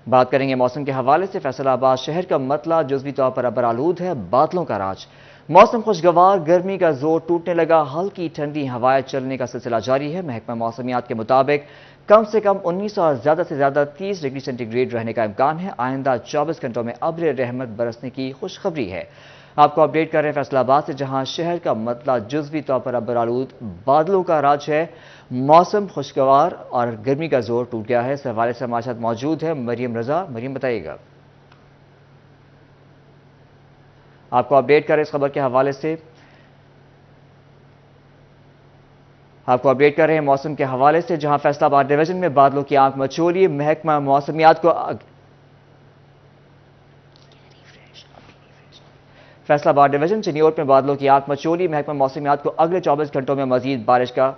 بات کریں گے موسم کے حوالے سے۔ فیصل آباد شہر کا مطلع جزوی طور پر ابر آلود ہے، بادلوں کا راج۔ موسم خوشگوار، گرمی کا زور ٹوٹنے لگا، ہلکی ٹھنڈی ہوائیں چلنے کا سلسلہ جاری ہے۔ محکمہ موسمیات کے مطابق کم سے کم 19 اور زیادہ سے زیادہ 30 ڈگری سینٹی گریڈ رہنے کا امکان ہے۔ آئندہ 24 گھنٹوں میں ابر رحمت برسنے کی خوشخبری ہے۔ آپ کو اپڈیٹ کر رہے ہیں فیصل آباد سے، جہاں شہر کا مطلع جزوی طور پر ابر آلود، بادلوں کا راج ہے۔ موسم خوشگوار اور گرمی کا زور ٹوٹ گیا ہے۔ اس حوالے سے ہمارے ساتھ موجود ہے مریم رضا۔ مریم، بتائیے گا، آپ کو اپڈیٹ کر رہے ہیں اس خبر کے حوالے سے۔ آپ کو اپڈیٹ کر رہے ہیں موسم کے حوالے سے، جہاں فیصل آباد ڈویژن میں بادلوں کی آنکھ مچولی۔ محکمہ موسمیات کو فیصل آباد ڈویژن چنیوٹ میں بادلوں کی آنکھ مچولی۔ محکمہ موسمیات کو اگلے 24 گھنٹوں میں مزید بارش کا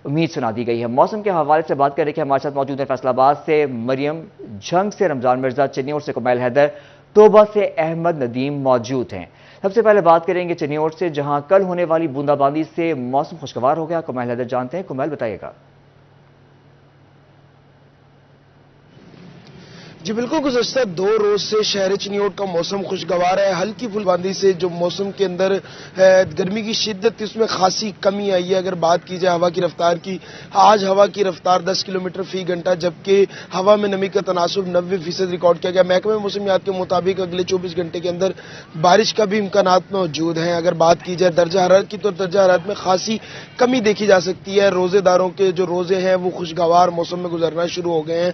امید سنا دی گئی ہے۔ موسم کے حوالے سے بات کریں کہ ہمارے ساتھ موجود ہے فیصل آباد سے مریم، جھنگ سے رمضان مرزا، چنیوٹ سے کمیل حیدر، توبہ سے احمد ندیم موجود ہیں۔ سب سے پہلے بات کریں گے چنیوٹ سے، جہاں کل ہونے والی بوندا باندی سے موسم خوشگوار ہو گیا۔ کمیل حیدر جانتے ہیں، کمیل بتائیے گا۔ جی بالکل، گزشتہ 2 روز سے شہر چنیوٹ کا موسم خوشگوار ہے۔ ہلکی پھول باندھی سے جو موسم کے اندر گرمی کی شدت تھی اس میں خاصی کمی آئی ہے۔ اگر بات کی جائے ہوا کی رفتار کی، آج ہوا کی رفتار 10 کلومیٹر فی گھنٹہ، جبکہ ہوا میں نمی کا تناسب 90% ریکارڈ کیا گیا۔ محکمہ موسمیات کے مطابق اگلے 24 گھنٹے کے اندر بارش کا بھی امکانات موجود ہیں۔ اگر بات کی جائے درجہ حرارت کی، تو درجہ حرارت میں خاصی کمی دیکھی جا سکتی ہے۔ روزے داروں کے جو روزے ہیں وہ خوشگوار موسم میں گزرنا شروع ہو گئے ہیں۔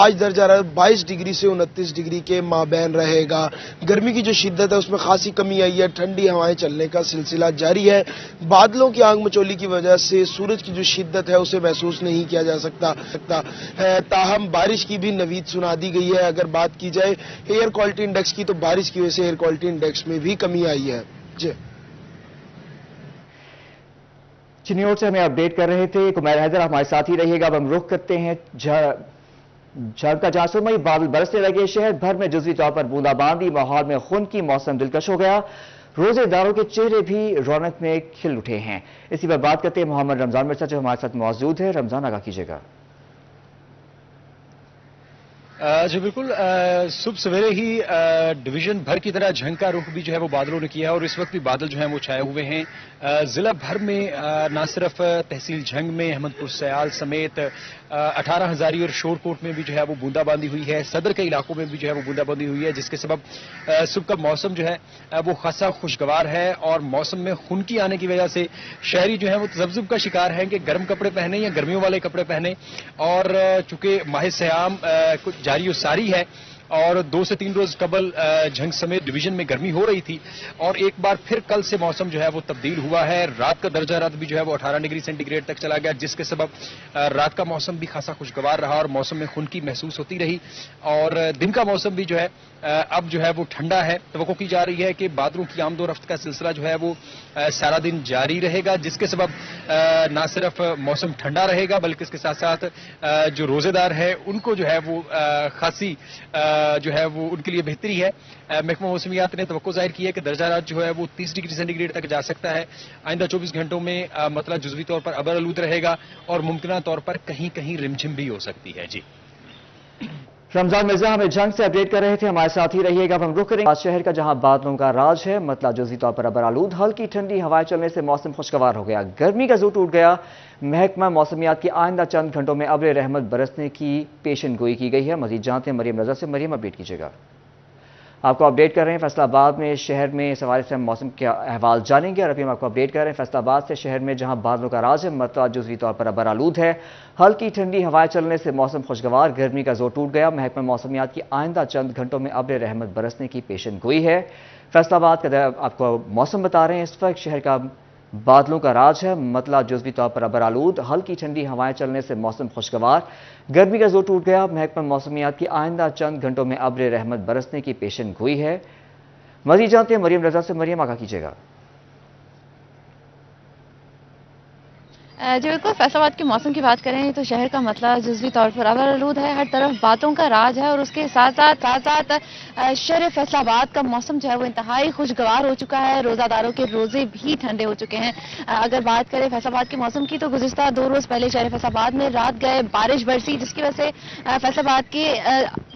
آج درجہ حرارت 22 ڈگری سے 29 ڈگری کے مابین رہے گا۔ گرمی کی جو شدت ہے اس میں خاصی کمی آئی ہے، ٹھنڈی ہوائیں چلنے کا سلسلہ جاری ہے۔ بادلوں کی آنکھ مچولی کی وجہ سے سورج کی جو شدت ہے اسے محسوس نہیں کیا جا سکتا، تاہم بارش کی بھی نوید سنا دی گئی ہے۔ اگر بات کی جائے ایئر کوالٹی انڈیکس کی، تو بارش کی وجہ سے ایئر کوالٹی انڈیکس میں بھی کمی آئی ہے۔ جی چنیوٹ سے ہمیں اپڈیٹ کر رہے تھے کمیل حیدر، ہمارے ساتھ ہی رہیے گا۔ اب ہم رخ کرتے ہیں جھنگ کا جاسرمئی، بادل برسنے لگے، شہر بھر میں جزوی طور پر بوندا باندی، ماحول میں خنکی، موسم دلکش ہو گیا۔ روزے داروں کے چہرے بھی رونق میں کھل اٹھے ہیں۔ اسی پر بات کرتے ہیں محمد رمضان مرزا، جو ہمارے ساتھ موجود ہے۔ رمضان، آگاہ کیجیے گا۔ جی بالکل، صبح سویرے ہی ڈویژن بھر کی طرح جھنگ کا رخ بھی جو ہے وہ بادلوں نے کیا ہے، اور اس وقت بھی بادل جو ہیں وہ چھائے ہوئے ہیں۔ ضلع بھر میں نہ صرف تحصیل جھنگ میں، احمد پور سیال سمیت 18 ہزاری اور شور کوٹ میں بھی جو ہے وہ بوندا باندی ہوئی ہے۔ صدر کے علاقوں میں بھی جو ہے وہ بوندا باندی ہوئی ہے، جس کے سبب صبح کا موسم جو ہے وہ خاصا خوشگوار ہے، اور موسم میں خنکی آنے کی وجہ سے شہری جو ہے وہ تذبذب کا شکار ہیں کہ گرم کپڑے پہنے یا گرمیوں والے کپڑے پہنے۔ اور چونکہ ماہ سیام کچھ جاری و ساری ہے، اور 2 سے 3 روز قبل جھنگ سمیت ڈویژن میں گرمی ہو رہی تھی، اور ایک بار پھر کل سے موسم جو ہے وہ تبدیل ہوا ہے۔ رات کا درجہ حرارت بھی جو ہے وہ 18 ڈگری سینٹی گریڈ تک چلا گیا، جس کے سبب رات کا موسم بھی خاصا خوشگوار رہا اور موسم میں خنکی محسوس ہوتی رہی، اور دن کا موسم بھی جو ہے اب جو ہے وہ ٹھنڈا ہے۔ توقع کی جا رہی ہے کہ بادلوں کی آمد و رفت کا سلسلہ جو ہے وہ سارا دن جاری رہے گا، جس کے سبب نہ صرف موسم ٹھنڈا رہے گا بلکہ اس کے ساتھ ساتھ جو روزے دار ہے ان کو جو ہے وہ خاصی جو ہے وہ ان کے لیے بہتری ہے۔ محکمہ موسمیات نے توقع ظاہر کی ہے کہ درجہ حرارت جو ہے وہ 30 ڈگری سینٹی گریڈ تک جا سکتا ہے۔ آئندہ 24 گھنٹوں میں مطلع جزوی طور پر ابر آلود رہے گا، اور ممکنہ طور پر کہیں کہیں رمجھم بھی ہو سکتی ہے۔ جی رمضان مرزا ہمیں جھنگ سے اپڈیٹ کر رہے تھے، ہمارے ساتھ ہی رہیے گا۔ ہم رخ کریں گے شہر کا، جہاں بادلوں کا راج ہے، مطلع جزوی طور پر ابر آلود، ہلکی ٹھنڈی ہوائیں چلنے سے موسم خوشگوار ہو گیا، گرمی کا زور ٹوٹ گیا۔ محکمہ موسمیات کی آئندہ چند گھنٹوں میں ابر رحمت برسنے کی پیشن گوئی کی گئی ہے۔ مزید جانتے ہیں مریم رضا سے۔ مریم، اپڈیٹ کیجیے گا۔ آپ کو اپڈیٹ کر رہے ہیں فیصل آباد میں شہر میں، اس حوالے سے ہم موسم کے احوال جانیں گے، اور ابھی ہم آپ کو اپڈیٹ کر رہے ہیں فیصل آباد سے شہر میں، جہاں بادلوں کا راج ہے، مطلع جزوی طور پر ابر آلود ہے، ہلکی ٹھنڈی ہوائیں چلنے سے موسم خوشگوار، گرمی کا زور ٹوٹ گیا۔ محکمہ موسمیات کی آئندہ چند گھنٹوں میں ابر رحمت برسنے کی پیشن گوئی ہے۔ فیصل آباد کا آپ کو موسم بتا رہے ہیں، اس وقت شہر کا بادلوں کا راج ہے، مطلع جزوی طور پر ابر آلود، ہلکی ٹھنڈی ہوائیں چلنے سے موسم خوشگوار، گرمی کا زور ٹوٹ گیا۔ محکمہ موسمیات کی آئندہ چند گھنٹوں میں ابر رحمت برسنے کی پیشن گوئی ہے۔ مزید جانتے ہیں مریم رضا سے۔ مریم، آگاہ کیجیے گا۔ جی بالکل، فیصل آباد کے موسم کی بات کریں تو شہر کا مطلع جزوی طور پر ابر آلود ہے، ہر طرف بادلوں کا راج ہے، اور اس کے ساتھ ساتھ شہر فیصل آباد کا موسم جو ہے وہ انتہائی خوشگوار ہو چکا ہے۔ روزہ داروں کے روزے بھی ٹھنڈے ہو چکے ہیں۔ اگر بات کریں فیصل آباد کے موسم کی، تو گزشتہ 2 روز پہلے شہر فیصل آباد میں رات گئے بارش برسی، جس کی وجہ سے فیصل آباد کے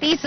30